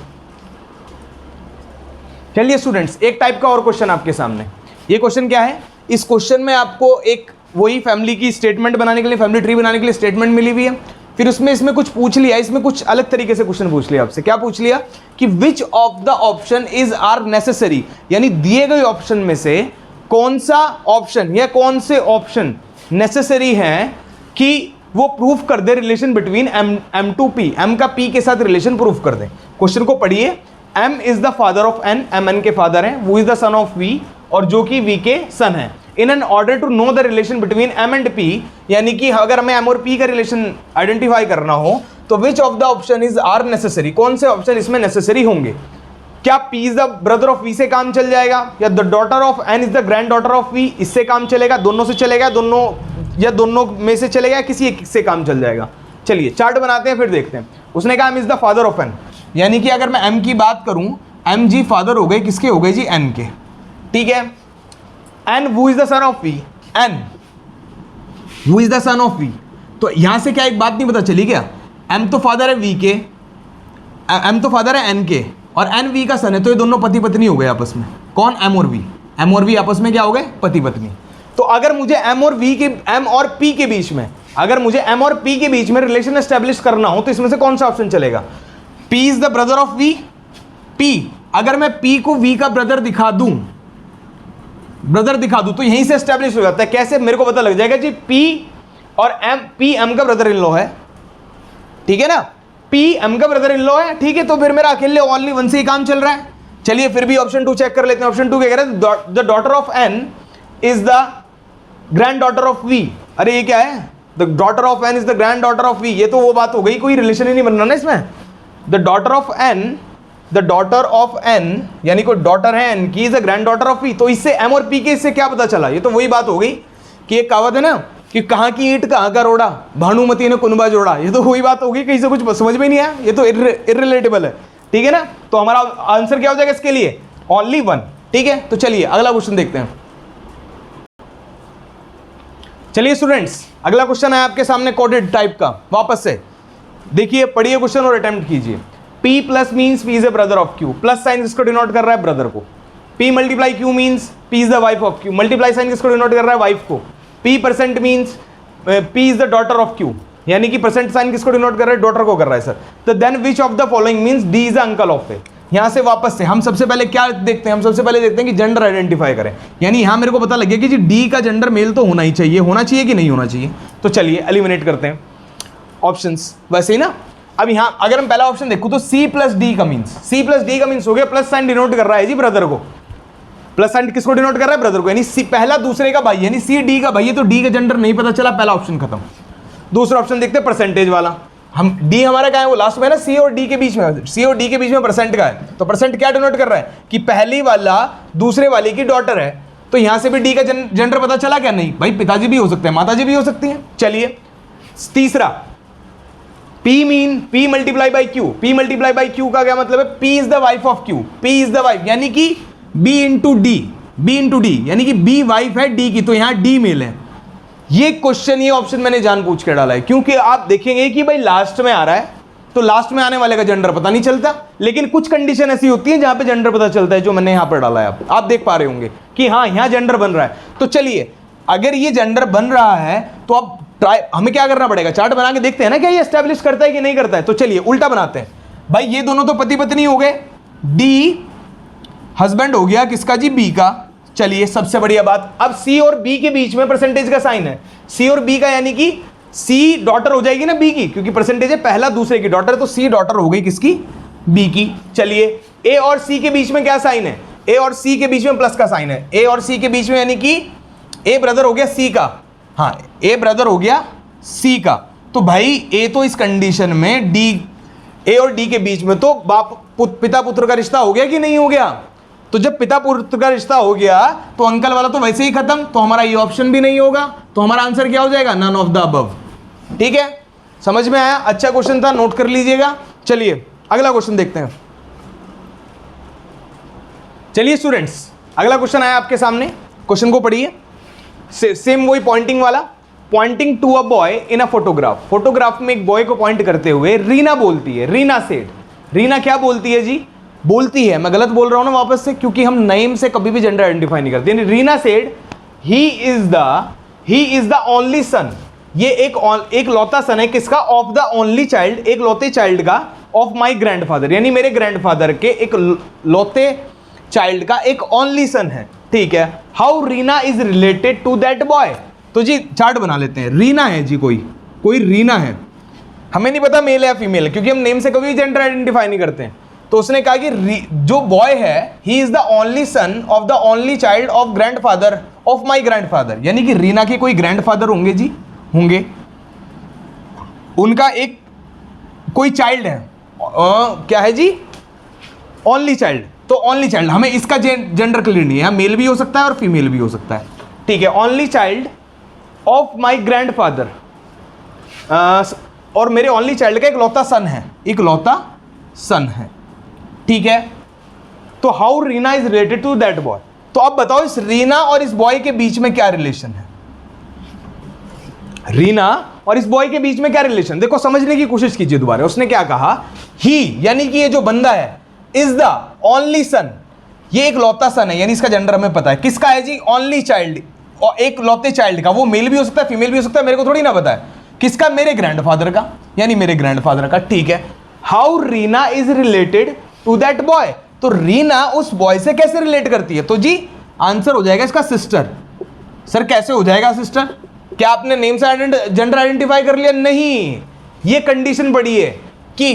चलिए स्टूडेंट्स, एक टाइप का और क्वेश्चन आपके सामने। ये क्वेश्चन क्या है, इस क्वेश्चन में आपको एक वही फैमिली की स्टेटमेंट बनाने के लिए, फैमिली ट्री बनाने के लिए स्टेटमेंट मिली हुई है, फिर उसमें इसमें कुछ पूछ लिया, इसमें कुछ अलग तरीके से क्वेश्चन पूछ लिया आपसे। क्या पूछ लिया कि which of the option is are necessary, यानी दिए गए ऑप्शन में से कौन सा ऑप्शन या कौन से ऑप्शन नेसेसरी हैं कि वो प्रूफ कर दे relation between M to P, M का P के साथ रिलेशन प्रूफ कर दे। क्वेश्चन को पढ़िए, M is the father of N, M N के फादर हैं, who is the son of V, और जो कि V के सन है। In an order to know the relation between M and P, यानी कि अगर हमें M और P का रिलेशन आइडेंटिफाई करना हो तो which of the option is are necessary, कौन से ऑप्शन इसमें नेसेसरी होंगे। क्या P is the brother of V से काम चल जाएगा, या the daughter of N is the granddaughter of V, इससे काम चलेगा, दोनों से चलेगा, दोनों या दोनों में से चलेगा, किसी एक से काम चल जाएगा। चलिए चार्ट बनाते हैं, फिर देखते हैं। उसने कहा M is the father of N, यानी कि अगर मैं M की बात करूं, M जी फादर हो गए, किसके हो गए जी, N के। ठीक है, N who is the son of V, N who is the son of V, तो यहां से क्या एक बात नहीं पता चली क्या, M तो फादर है V के, M तो फादर है N के, और N V का सन है, तो ये दोनों पति पत्नी हो गए आपस में। कौन, M और V, M और V आपस में क्या हो गए, पति पत्नी। तो अगर मुझे M और V के, M और P के बीच में, अगर मुझे M और P के बीच में रिलेशन एस्टेब्लिश करना हो तो इसमें से कौन सा ऑप्शन चलेगा, P is the brother of V, P, अगर मैं P को V का ब्रदर दिखा दूं, तो यहीं से एस्टेब्लिश हो जाता है। कैसे, मेरे को पता लग जाएगा जी P और P M का ब्रदर इन लॉ है, ठीक है ना, P M का ब्रदर इन लॉ है। ठीक है, तो फिर मेरा अकेले ओनली वन से ही काम चल रहा है। चलिए फिर भी ऑप्शन 2 चेक कर लेते हैं। ऑप्शन 2 क्या कह रहा है, the daughter of N is the granddaughter of V। अरे ये क्या है, the daughter of N is the granddaughter of V, ये तो वो बात हो गई, कोई रिलेशन ही नहीं बनना ना इसमें। The daughter of N, the daughter of N, यानी कोई डॉटर है N की, is the granddaughter of V। तो इससे M और P के इससे क्या पता चला, ये तो वही बात हो गई कि एक कहावत है ना कि कहाँ की ईंट कहाँ का रोड़ा, भानुमती ने कुनबा जोड़ा, ये तो वही बात होगी, कहीं से कुछ समझ में नहीं आया, ये तो इररिलेटेबल है। ठीक है ना, तो हमारा आंसर क्या हो जाएगा इसके लिए, ओनली 1। ठीक है, तो चलिए अगला क्वेश्चन देखते हैं। चलिए स्टूडेंट्स, अगला क्वेश्चन है आपके सामने कोडेड टाइप का। वापस से देखिए, पढ़िए क्वेश्चन और अटेम्प्ट कीजिए। P plus means P is a brother of Q, plus sign किसको डिनोट कर रहा है, ब्रदर को। P multiply Q means P is the wife of Q, multiply sign किसको डिनोट कर रहा है, वाइफ को। P percent means P is the daughter of Q, यानी कि परसेंट साइन किसको डिनोट कर रहा है, डॉटर को कर रहा है सर। तो then which of the following means D is the uncle of A. यहां से वापस से हम सबसे पहले क्या देखते हैं, हम सबसे पहले देखते हैं कि जेंडर आइडेंटिफाई करें, यानी यहां मेरे को पता लग गया कि जी D का जेंडर मेल तो होना ही चाहिए, होना चाहिए कि नहीं होना चाहिए। तो चलिए एलिमिनेट करते हैं ऑप्शंस, वैसे ही ना। अब यहाँ अगर हम पहला ऑप्शन देखो तो C प्लस डी का मीन्स, C प्लस डी का मीन्स हो गया प्लस साइन डिनोट कर रहा है जी ब्रदर को, प्लस साइन किसको डिनोट कर रहा है? ब्रदर को, यानी C पहला दूसरे का भाई, यानी C डी का भाई है, तो डी का जेंडर नहीं पता चला, पहला ऑप्शन खत्म। दूसरा ऑप्शन देखते हैं परसेंटेज वाला, हम डी हमारा क्या है वो लास्ट में है ना, C और D के बीच में, C और D के बीच में परसेंट का है, तो परसेंट क्या डिनोट कर रहा है कि पहली वाला दूसरे वाले की डॉटर है, तो यहां से भी डी का जेंडर पता चला क्या? नहीं भाई, पिताजी भी हो सकते हैं, माताजी भी हो सकती हैं। चलिए तीसरा, P multiply by Q, P multiply by Q का क्या मतलब है? P is the wife of Q, P is the wife, यानी कि B इंटू डी, यानी कि B वाइफ है D की, तो यहां D मेल है। ये क्वेश्चन, ये ऑप्शन मैंने जानबूझ के डाला है क्योंकि आप देखेंगे कि भाई लास्ट में आ रहा है, तो लास्ट में आने वाले का जेंडर पता नहीं चलता, लेकिन कुछ कंडीशन ऐसी होती है जहां पे जेंडर पता चलता है, जो मैंने यहां पर डाला है। आप देख पा रहे होंगे कि हाँ यहां जेंडर बन रहा है। तो चलिए, अगर ये जेंडर बन रहा है तो अब हमें क्या करना पड़ेगा? चार्ट बना के देखते हैं ना क्या ये एस्टेब्लिश करता है कि नहीं करता है। तो चलिए उल्टा बनाते हैं। भाई ये दोनों तो पति पत्नी हो गए, डी हस्बैंड हो गया किसका जी? बी का। चलिए सबसे बढ़िया बात, अब सी और बी के बीच में परसेंटेज का साइन है, सी और बी का, यानी कि सी डॉटर हो जाएगी ना बी की, क्योंकि परसेंटेज है पहला दूसरे की डॉटर, तो सी डॉटर हो गई किसकी? बी की। चलिए ए और सी के बीच में क्या साइन है? ए और सी के बीच में प्लस का साइन है, ए और सी के बीच में, यानी कि ए ब्रदर हो गया सी का, हाँ ए ब्रदर हो गया सी का। तो भाई ए तो इस कंडीशन में डी, ए और डी के बीच में तो पिता पुत्र का रिश्ता हो गया कि नहीं हो गया? तो जब पिता पुत्र का रिश्ता हो गया तो अंकल वाला तो वैसे ही खत्म, तो हमारा ये ऑप्शन भी नहीं होगा, तो हमारा आंसर क्या हो जाएगा? None of the above. ठीक है, समझ में आया? अच्छा क्वेश्चन था, नोट कर लीजिएगा। चलिए अगला क्वेश्चन देखते हैं। चलिए स्टूडेंट्स, अगला क्वेश्चन आया आपके सामने, क्वेश्चन को पढ़िए। सेम वही पॉइंटिंग वाला, pointing to a boy in a photograph. Photograph में एक बॉय को पॉइंट करते हुए रीना बोलती है, रीना सेड, रीना क्या बोलती है जी? बोलती है, मैं गलत बोल रहा हूं ना वापस से, क्योंकि हम नेम से कभी भी जेंडर आइडेंटिफाई नहीं करते। यानी Reena said he is the only सन, ये एक लौता सन है किसका? ऑफ द ओनली चाइल्ड, एक लौते चाइल्ड का, ऑफ माई ग्रैंडफादर, यानी मेरे ग्रैंडफादर के एक लौते चाइल्ड का एक ओनली सन है। ठीक है, how Reena is related to that boy. तो जी चार्ट बना लेते हैं। रीना है जी, कोई रीना है, हमें नहीं पता मेल है या फीमेल है, क्योंकि हम नेम से कभी जेंडर आइडेंटिफाई नहीं करते हैं। तो उसने कहा कि जो बॉय है he is the only son of the only child of grandfather of my grandfather, यानी कि रीना के कोई ग्रैंडफादर होंगे जी, होंगे, उनका एक कोई चाइल्ड है, क्या है जी? Only child. तो ओनली चाइल्ड, हमें इसका जेंडर क्लियर नहीं है, मेल भी हो सकता है और फीमेल भी हो सकता है। ठीक है, only child of my grandfather, और मेरे ओनली चाइल्ड का एक लौता सन है, एक लौता सन है। ठीक है, तो how Reena is related to that boy. तो अब बताओ इस रीना और इस बॉय के बीच में क्या रिलेशन है? रीना और इस बॉय के बीच में क्या रिलेशन? देखो समझने की कोशिश कीजिए दोबारा। उसने क्या कहा? ही, यानी कि ये जो बंदा है, इज द ओनली सन, ये एक लौता सन है, यानी इसका जेंडर हमें पता है किसका है जी? ओनली चाइल्ड, और एक लौते चाइल्ड का, वो मेल भी हो सकता है फीमेल भी हो सकता है, मेरे को थोड़ी ना पता है किसका? मेरे ग्रैंडफादर का, यानी मेरे ग्रैंडफादर का। ठीक है, how Reena is related to that boy. तो रीना उस बॉय से कैसे रिलेट करती है? तो जी आंसर हो जाएगा इसका सिस्टर। सर कैसे हो जाएगा सिस्टर? क्या आपने नेम से जेंडर आइडेंटिफाई कर लिया? नहीं, ये कंडीशन पड़ी है कि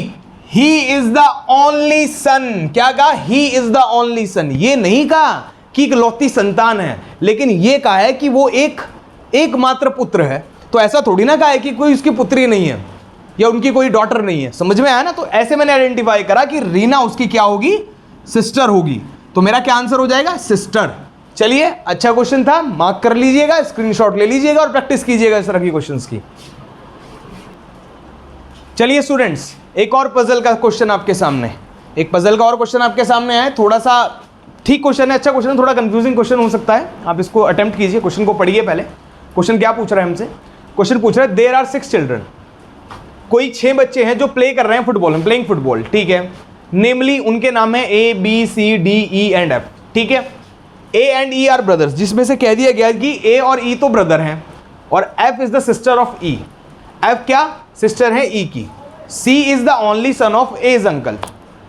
ही इज द ओनली सन। क्या कहा? ही इज द ओनली सन। ये नहीं कहा कि इकलौती संतान है, लेकिन ये कहा है कि वो एकमात्र पुत्र है। तो ऐसा थोड़ी ना कहा है कि कोई उसकी पुत्री नहीं है या उनकी कोई डॉटर नहीं है। समझ में आया ना? तो ऐसे मैंने आइडेंटिफाई करा कि रीना उसकी क्या होगी? सिस्टर होगी। तो मेरा क्या आंसर हो जाएगा? सिस्टर। चलिए अच्छा क्वेश्चन था, मार्क कर लीजिएगा, स्क्रीनशॉट ले लीजिएगा और प्रैक्टिस कीजिएगा इस तरह की क्वेश्चंस की। चलिए स्टूडेंट्स, एक और पजल का क्वेश्चन आपके सामने, एक पजल का और क्वेश्चन आपके सामने है। थोड़ा सा ठीक क्वेश्चन है, अच्छा क्वेश्चन है, थोड़ा कंफ्यूजिंग क्वेश्चन हो सकता है, आप इसको अटेम्प्ट कीजिए। क्वेश्चन को पढ़िए पहले। क्वेश्चन क्या पूछ रहा है हमसे? क्वेश्चन पूछ रहा है देयर आर 6 चिल्ड्रन, कोई 6 बच्चे हैं जो प्ले कर रहे हैं फुटबॉल, प्लेइंग फुटबॉल। ठीक है, नेमली उनके नाम है A B C D E and F. ठीक है, A and E are brothers, जिसमें से कह दिया गया कि ए और ई तो ब्रदर हैं और F is the sister of E. F क्या? सिस्टर है ई की। C is the only son of A's uncle.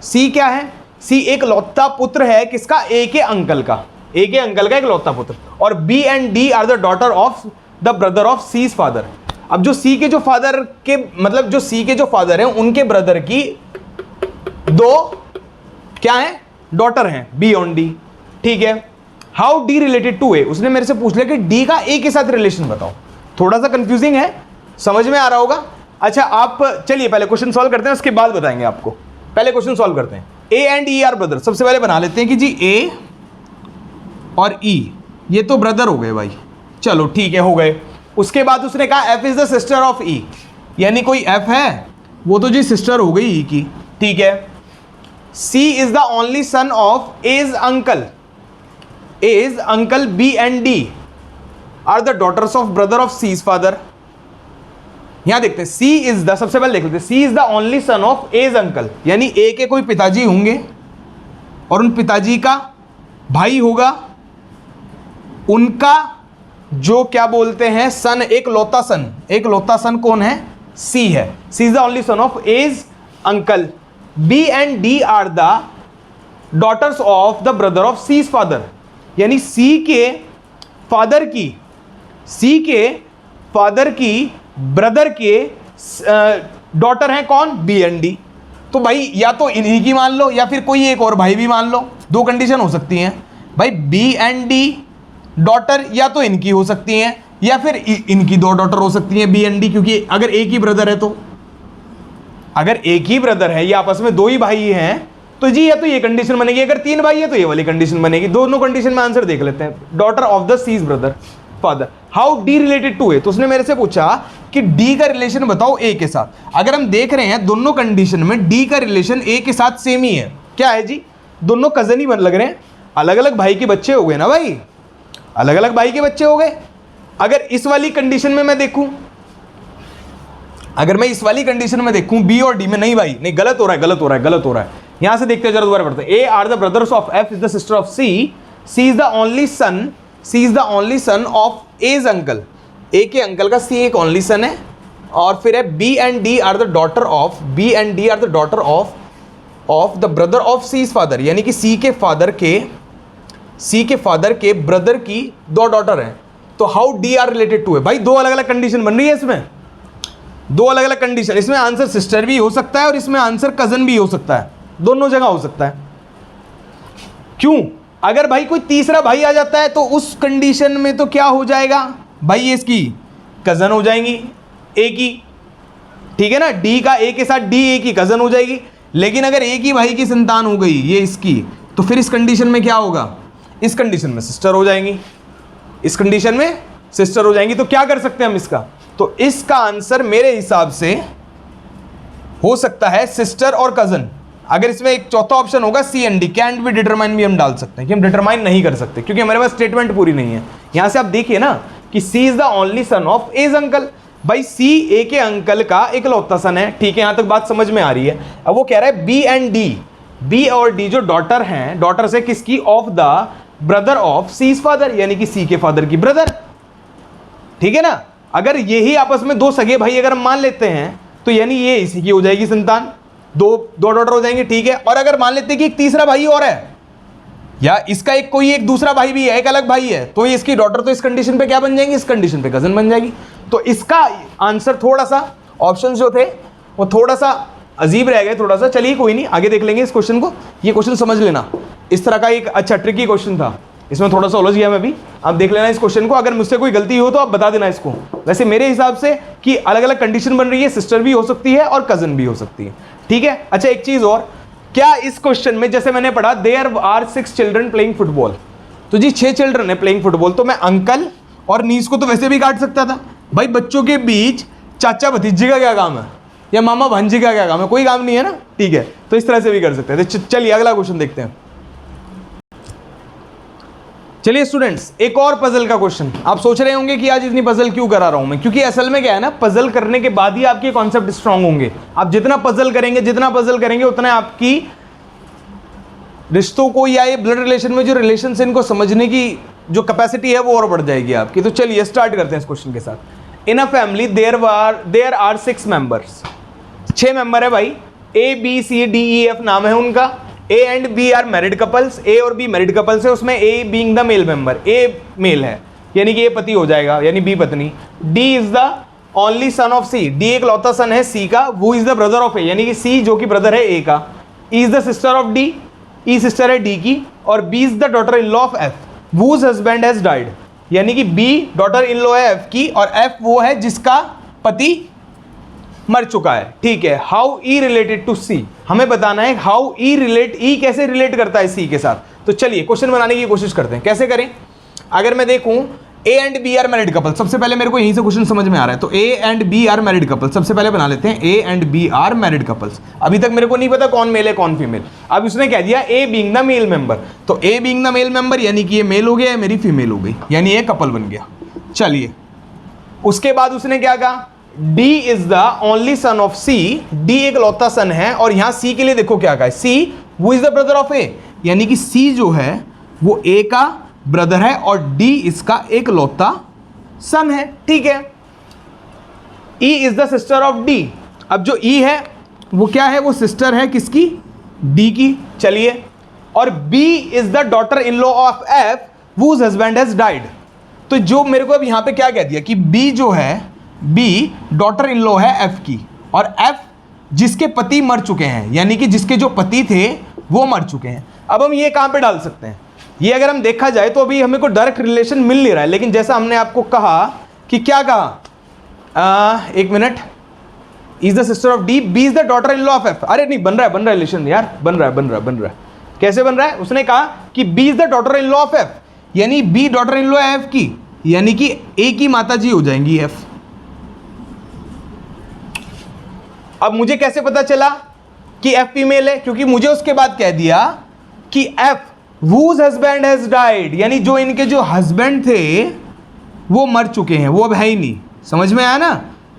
C क्या है? सी एक लौता पुत्र है किसका? ए के अंकल का, ए के अंकल का एक लौता पुत्र। और B and D are the daughter of the brother of C's father. अब जो सी के जो फादर के मतलब जो सी के जो फादर हैं उनके ब्रदर की दो क्या है, डॉटर हैं, बी ऑन डी। ठीक है, हाउ डी रिलेटेड टू ए, उसने मेरे से पूछ लिया कि डी का ए के साथ रिलेशन बताओ। थोड़ा सा कंफ्यूजिंग है, समझ में आ रहा होगा। अच्छा आप चलिए पहले क्वेश्चन सॉल्व करते हैं, उसके बाद बताएंगे आपको। पहले क्वेश्चन सॉल्व करते हैं। A and E are brother, सबसे पहले बना लेते हैं कि जी ए और ई ये तो ब्रदर हो गए भाई, चलो ठीक है हो गए। उसके बाद उसने कहा F is the sister of E, यानी कोई एफ है वो तो जी सिस्टर हो गई ई की। ठीक है, C is the only son of A's uncle, A's uncle B and D are the daughters of brother of C's father. यहां देखते हैं सी इज द, सबसे पहले देख लेते हैं, C is the only son of A's uncle, यानी ए के कोई पिताजी होंगे और उन पिताजी का भाई होगा, उनका जो क्या बोलते हैं सन, एक लौता सन, एक लौता सन कौन है, सी है। C is the only son of A's uncle, B and D are the daughters of the brother of C's father, यानी सी के फादर की, सी के फादर की ब्रदर के डॉटर हैं कौन, बी एंड डी। तो भाई या तो इन्हीं की मान लो या फिर कोई एक और भाई भी मान लो, दो कंडीशन हो सकती हैं भाई, बी एंड डी डॉटर या तो इनकी हो सकती हैं या फिर इनकी दो डॉटर हो सकती हैं बी एंड डी, क्योंकि अगर एक ही ब्रदर है तो, अगर एक ही ब्रदर है, ये आपस में दो ही भाई हैं तो जी या तो ये कंडीशन बनेगी, अगर तीन भाई है तो ये वाली कंडीशन बनेगी। दोनों कंडीशन में आंसर देख लेते हैं। Daughter of the C's brother father, how D related to A, तो उसने मेरे से पूछा कि डी का रिलेशन बताओ ए के साथ। अगर हम देख रहे हैं दोनों कंडीशन में डी का रिलेशन ए के साथ सेम ही है। क्या है जी, दोनों कजन ही लग रहे हैं, अलग अलग भाई के बच्चे हो गए ना भाई, अलग अलग भाई के बच्चे हो गए। अगर इस वाली कंडीशन में मैं देखूं, अगर मैं इस वाली कंडीशन में देखूं बी और डी में, नहीं भाई नहीं, गलत हो रहा है, गलत हो रहा है, गलत हो रहा है। यहां से देखते हैं, जरा दोबारा पढ़ते हैं। A are the brothers of F is the sister of C, C is the only son, C is the only son of A's uncle, A के अंकल का सी एक ओनली सन है, और फिर है B and D are the daughter of, B and D are the daughter of the brother of C's father, यानी कि सी के फादर के ब्रदर की दो डॉटर हैं। तो how D are related to है, भाई दो अलग अलग कंडीशन बन रही है इसमें, दो अलग अलग कंडीशन, इसमें आंसर सिस्टर भी हो सकता है और इसमें आंसर कजन भी हो सकता है, दोनों जगह हो सकता है। क्यों, अगर भाई कोई तीसरा भाई आ जाता है तो उस कंडीशन में तो क्या हो जाएगा भाई, ये इसकी कजन हो जाएंगी ए की, ठीक है ना, डी का ए के साथ डी ए की कजन हो जाएगी। लेकिन अगर एक ही भाई की संतान हो गई ये इसकी, तो फिर इस कंडीशन में क्या होगा, इस कंडीशन में सिस्टर हो जाएंगी, इस कंडीशन में सिस्टर हो जाएंगी। तो क्या कर सकते हैं हम इसका, तो इसका आंसर मेरे हिसाब से हो सकता है सिस्टर और कजन। अगर इसमें एक चौथा ऑप्शन होगा सी एंड डी, कैंट भी डिटरमाइन भी हम डाल सकते हैं कि हम डिटरमाइन नहीं कर सकते क्योंकि हमारे पास स्टेटमेंट पूरी नहीं है। यहां से आप देखिए ना कि C is the only son of A's uncle, भाई सी ए के अंकल का एक लौता सन है, ठीक है, यहां तक बात समझ में आ रही है। अब वो कह रहा है बी एंड डी, बी और डी जो डॉटर हैं, डॉटर से किसकी, of the brother of C's father, यानी कि सी के फादर की ब्रदर, ठीक है ना। अगर यही आपस में दो सगे भाई अगर हम मान लेते हैं तो यानी ये इसी की हो जाएगी संतान, दो डॉटर हो जाएंगे, ठीक है। और अगर मान लेते हैं कि एक तीसरा भाई और है या इसका एक कोई एक दूसरा भाई भी है, एक अलग भाई है, तो इसकी डॉटर तो इस कंडीशन पे क्या बन जाएंगी, इस कंडीशन पे कजन बन जाएगी। तो इसका आंसर थोड़ा सा, ऑप्शन जो थे वो थोड़ा सा अजीब रह गए, थोड़ा सा, चलिए कोई नहीं, आगे देख लेंगे इस क्वेश्चन को। ये क्वेश्चन समझ लेना, इस तरह का एक अच्छा ट्रिकी क्वेश्चन था, इसमें थोड़ा सा उलझ गया मैं भी, आप देख लेना इस क्वेश्चन को। अगर मुझसे कोई गलती हो तो आप बता देना इसको। वैसे मेरे हिसाब से कि अलग अलग कंडीशन बन रही है, सिस्टर भी हो सकती है और कजन भी हो सकती है, ठीक है। अच्छा एक चीज और, क्या इस क्वेश्चन में जैसे मैंने पढ़ा there are 6 children playing football, तो जी 6 चिल्ड्रन है प्लेइंग फुटबॉल, तो मैं अंकल और नीस को तो वैसे भी काट सकता था भाई। बच्चों के बीच चाचा भतीजी का क्या काम है या मामा भांजी का क्या काम है, कोई काम नहीं है ना, ठीक है। तो इस तरह से भी कर सकते हैं। तो चलिए अगला क्वेश्चन देखते हैं। चलिए स्टूडेंट्स, एक और पजल का क्वेश्चन। आप सोच रहे होंगे कि आज इतनी पजल क्यों करा रहा हूं मैं, क्योंकि असल में क्या है ना, पजल करने के बाद ही आपके कॉन्सेप्ट स्ट्रांग होंगे। आप जितना पजल करेंगे उतना आपकी रिश्तों को या ये ब्लड रिलेशन में जो रिलेशन है इनको समझने की जो कैपेसिटी है वो और बढ़ जाएगी आपकी। तो चलिए स्टार्ट करते हैं इस क्वेश्चन के साथ। In a family there are 6 members, 6 member है भाई, A B C D E F नाम है उनका। A and B are married couples, A और बी मैरिड कपल्स है, उसमें A being the male member, A male है यानी कि ए पति हो जाएगा, यानी बी पत्नी। D is the only son of C, D एक लौता सन है सी का, who is the brother of A, यानी कि सी जो कि ब्रदर है ए का, is the sister of D, E sister है डी की, और B is the daughter in law of F whose husband has died, यानी कि बी डॉटर इन लॉ है एफ की और एफ वो है जिसका पति मर चुका है। ठीक है, हाउ ई रिलेटेड टू सी, हमें बताना है हाउ ई रिलेट, ई कैसे रिलेट करता है सी के साथ। तो चलिए क्वेश्चन बनाने की कोशिश करते हैं, कैसे करें। अगर मैं देखूं A and B are married couple, सबसे पहले मेरे को यहीं से क्वेश्चन समझ में आ रहा है, तो A and B are married couple सबसे पहले बना लेते हैं, A and B are married couples. अभी तक मेरे को नहीं पता कौन मेल है कौन फीमेल, अब उसने कह दिया A being the male member, तो A being the male member यानी कि ये मेल हो गया, ये मेरी फीमेल हो गई, यानी ये कपल बन गया। चलिए उसके बाद उसने क्या कहा, D is the only son of C, D एक लौता सन है, और यहां C के लिए देखो क्या कहा है, C वो is the brother of A, यानी कि C जो है वो A का ब्रदर है और D इसका एक लौता सन है। ठीक है, E is the sister of D, अब जो E है वो क्या है, वो सिस्टर है किसकी, D की। चलिए, और B is the daughter in law of F whose husband has died, तो जो मेरे को अब यहां पे क्या कह दिया कि B जो है, B डॉटर इन लॉ है F की, और F जिसके पति मर चुके हैं, यानी कि जिसके जो पति थे वो मर चुके हैं। अब हम ये कहां पे डाल सकते हैं, ये अगर हम देखा जाए तो अभी हमें को डायरेक्ट रिलेशन मिल नहीं रहा है, लेकिन जैसा हमने आपको कहा कि क्या कहा, एक minute, is the sister of D, B is the daughter in law of F, अरे नहीं बन रहा है रिलेशन यार, बन रहा है, कैसे बन रहा है, उसने कहा कि B is the daughter in law of F, यानी बी डॉटर इन लॉ है एफ की, यानी कि ए की माता जी हो जाएंगी एफ। अब मुझे कैसे पता चला कि एफ फीमेल है, क्योंकि मुझे उसके बाद कह दिया कि F whose husband has died, यानी जो इनके जो हस्बैंड थे वो मर चुके हैं, वो अब है ही नहीं। समझ में आया ना,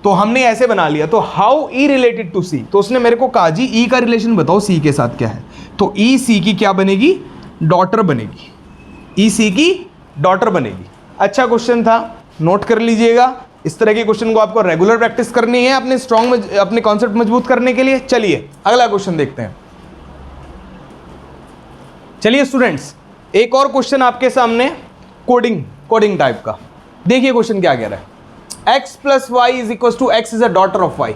तो हमने ऐसे बना लिया। तो हाउ ई रिलेटेड टू सी, तो उसने मेरे को कहा जी ई का रिलेशन बताओ सी के साथ क्या है, तो ई सी की क्या बनेगी, डॉटर बनेगी, ई सी की डॉटर बनेगी। अच्छा क्वेश्चन था, नोट कर लीजिएगा। इस तरह के क्वेश्चन को आपको रेगुलर प्रैक्टिस करनी है अपने अपने कॉन्सेप्ट मजबूत करने के लिए। चलिए अगला क्वेश्चन देखते हैं। चलिए स्टूडेंट्स, एक और क्वेश्चन आपके सामने कोडिंग टाइप का। देखिए क्वेश्चन क्या कह रहा है, x plus Y is equal to X is a daughter of Y,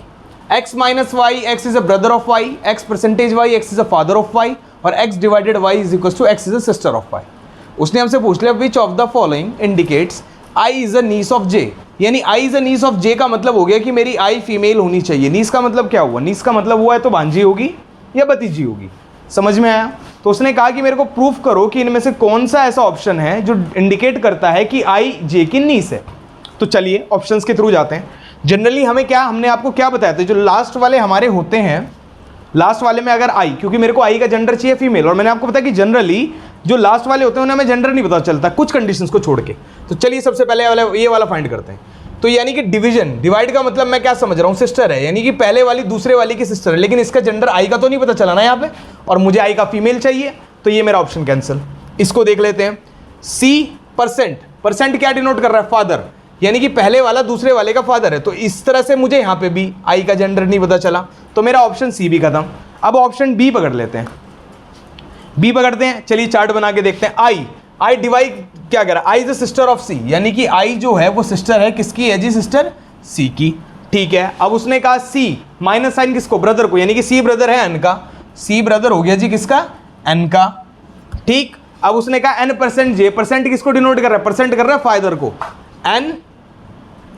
x minus Y X is a brother of Y, x percentage Y X is a father of Y, और x divided Y is equal to X is a sister of Y. उसने हमसे पूछ लिया which of the following indicates I is a niece of J, यानी I is a niece of जे का मतलब हो गया कि मेरी आई फीमेल होनी चाहिए। नीस का मतलब क्या हुआ, नीस का मतलब हुआ है तो भांजी होगी या भतीजी होगी। समझ में आया। तो उसने कहा कि मेरे को प्रूफ करो कि इनमें से कौन सा ऐसा ऑप्शन है जो इंडिकेट करता है कि आई जे की नीस है। तो चलिए ऑप्शंस के थ्रू जाते हैं। जनरली हमें क्या, हमने आपको क्या बताया था, जो लास्ट वाले हमारे होते हैं, लास्ट वाले में अगर आई, क्योंकि मेरे को आई का जेंडर चाहिए फीमेल, और मैंने आपको बताया कि जनरली जो लास्ट वाले होते हैं उन्हें हमें जेंडर नहीं पता चलता कुछ कंडीशंस को छोड़ के। तो चलिए सबसे पहले ये वाला फाइंड करते हैं। तो यानी कि डिवीजन, डिवाइड का मतलब मैं क्या समझ रहा हूँ, सिस्टर है, यानी कि पहले वाली दूसरे वाली की सिस्टर है, लेकिन इसका जेंडर आई का तो नहीं पता चला ना यहाँ पे, और मुझे आई का फीमेल चाहिए, तो ये मेरा ऑप्शन कैंसिल। इसको देख लेते हैं, सी परसेंट, परसेंट क्या डिनोट कर रहा है, फादर, यानी कि पहले वाला दूसरे वाले का फादर है, तो इस तरह से मुझे यहाँ पे भी आई का जेंडर नहीं पता चला, तो मेरा ऑप्शन सी भी खत्म। अब ऑप्शन बी पकड़ लेते हैं, बी पकड़ते हैं। चलिए चार्ट बना के देखते हैं। आई डिवाइड क्या कह रहा है, आई is the sister of C, यानी कि आई जो है वो सिस्टर है किसकी है जी, सिस्टर सी की। ठीक है, अब उसने कहा सी माइनस साइन किसको, ब्रदर को, यानी कि सी ब्रदर है एन का, सी ब्रदर हो गया जी किसका, एन का। ठीक, अब उसने कहा एन परसेंट जे, परसेंट किसको डिनोट कर रहा है, परसेंट कर रहा है फादर को,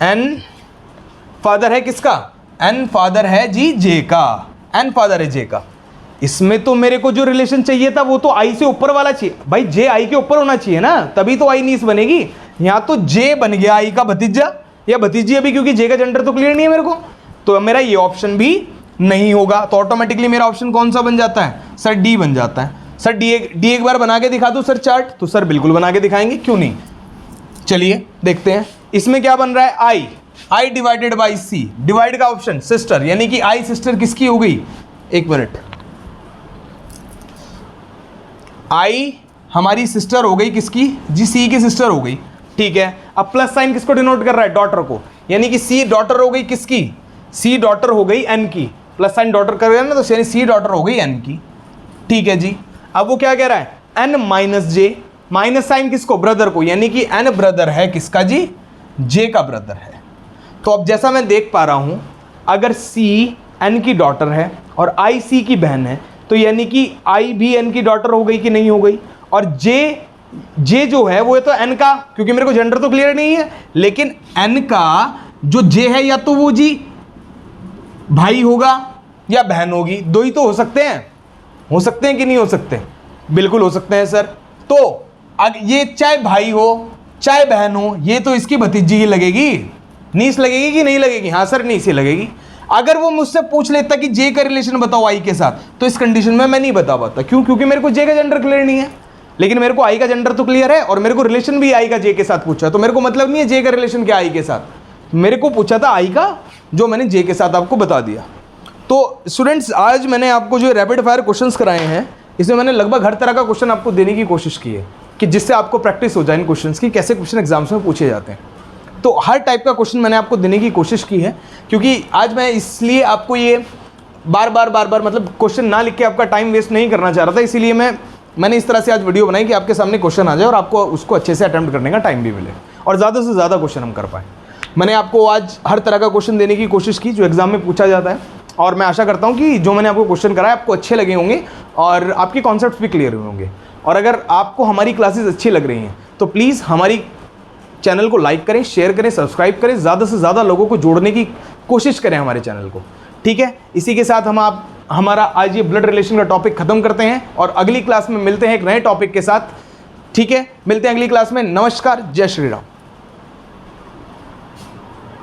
एन फादर है किसका, एन फादर है जी जे का, एन फादर है जे का। इसमें तो मेरे को जो रिलेशन चाहिए था वो तो आई से ऊपर वाला चाहिए भाई, जे आई के ऊपर होना चाहिए ना, तभी तो आई नीस बनेगी। यहां तो जे बन गया आई का भतीजा या भतीजी अभी, क्योंकि जे का जेंडर तो क्लियर नहीं है मेरे को, तो मेरा ये ऑप्शन भी नहीं होगा। तो ऑटोमेटिकली मेरा ऑप्शन कौन सा बन जाता है, सर डी बन जाता है। सर डी एक बार बना के दिखा दो सर चार्ट, तो सर बिल्कुल बना के दिखाएंगे, क्यों नहीं। चलिए देखते हैं इसमें क्या बन रहा है, I divided by C, divide का ऑप्शन सिस्टर, यानी कि आई सिस्टर किसकी हो गई, एक मिनट, आई हमारी सिस्टर हो गई किसकी जी, सी की सिस्टर हो गई। ठीक है, अब प्लस साइन किसको डिनोट कर रहा है, डॉटर को, यानी कि सी डॉटर हो गई किसकी, सी डॉटर हो गई एन की, प्लस साइन डॉटर कर रहे हैं ना, तो यानी सी डॉटर हो गई एन की। ठीक है जी, अब वो क्या कह रहा है, एन माइनस जे, माइनस साइन किसको, ब्रदर को, यानी कि एन ब्रदर है किसका जी, जे का ब्रदर है। तो अब जैसा मैं देख पा रहा हूं, अगर C N की डॉटर है और I C की बहन है, तो यानी कि I भी N की डॉटर हो गई कि नहीं हो गई, और J जो है वो तो N का, क्योंकि मेरे को जेंडर तो क्लियर नहीं है, लेकिन N का जो J है या तो वो जी भाई होगा या बहन होगी, दो ही तो हो सकते हैं कि नहीं हो सकते? बिल्कुल हो सकते हैं सर। तो ये चाहे भाई हो चाहे बहन हो, ये तो इसकी भतीजी ही लगेगी, नीस लगेगी कि नहीं लगेगी? हाँ सर, नीस ही लगेगी। अगर वो मुझसे पूछ लेता कि जे का रिलेशन बताओ आई के साथ, तो इस कंडीशन में मैं नहीं बता पाता। क्यों? क्योंकि मेरे को जे का जेंडर क्लियर नहीं है, लेकिन मेरे को आई का जेंडर तो क्लियर है, और मेरे को रिलेशन भी आई का जे के साथ पूछा, तो मेरे को मतलब नहीं है जे का रिलेशन क्या आई के साथ, मेरे को पूछा था आई का, जो मैंने जे के साथ आपको बता दिया। तो स्टूडेंट्स, आज मैंने आपको जो रैपिड फायर क्वेश्चंस कराए हैं, इसमें मैंने लगभग हर तरह का क्वेश्चन आपको देने की कोशिश की है, कि जिससे आपको प्रैक्टिस हो जाए इन क्वेश्चंस की, कैसे क्वेश्चन एग्जाम्स में पूछे जाते हैं। तो हर टाइप का क्वेश्चन मैंने आपको देने की कोशिश की है, क्योंकि आज मैं इसलिए आपको ये बार बार मतलब क्वेश्चन ना लिख के आपका टाइम वेस्ट नहीं करना चाह रहा था, इसीलिए मैंने इस तरह से आज वीडियो बनाई कि आपके सामने क्वेश्चन आ जाए और आपको उसको अच्छे से अटेम्प्ट करने का टाइम भी मिले और ज़्यादा से ज़्यादा क्वेश्चन हम कर पाएँ। मैंने आपको आज हर तरह का क्वेश्चन देने की कोशिश की जो एग्जाम में पूछा जाता है, और मैं आशा करता हूँ कि जो मैंने आपको क्वेश्चन कराया आपको अच्छे लगे होंगे और आपके कॉन्सेप्ट्स भी क्लियर हुए होंगे। और अगर आपको हमारी क्लासेस अच्छी लग रही हैं तो प्लीज़ हमारी चैनल को लाइक करें, शेयर करें, सब्सक्राइब करें, ज़्यादा से ज़्यादा लोगों को जोड़ने की कोशिश करें हमारे चैनल को। ठीक है, इसी के साथ हम हमारा आज ये ब्लड रिलेशन का टॉपिक खत्म करते हैं और अगली क्लास में मिलते हैं एक नए टॉपिक के साथ। ठीक है, मिलते हैं अगली क्लास में। नमस्कार, जय श्री राम।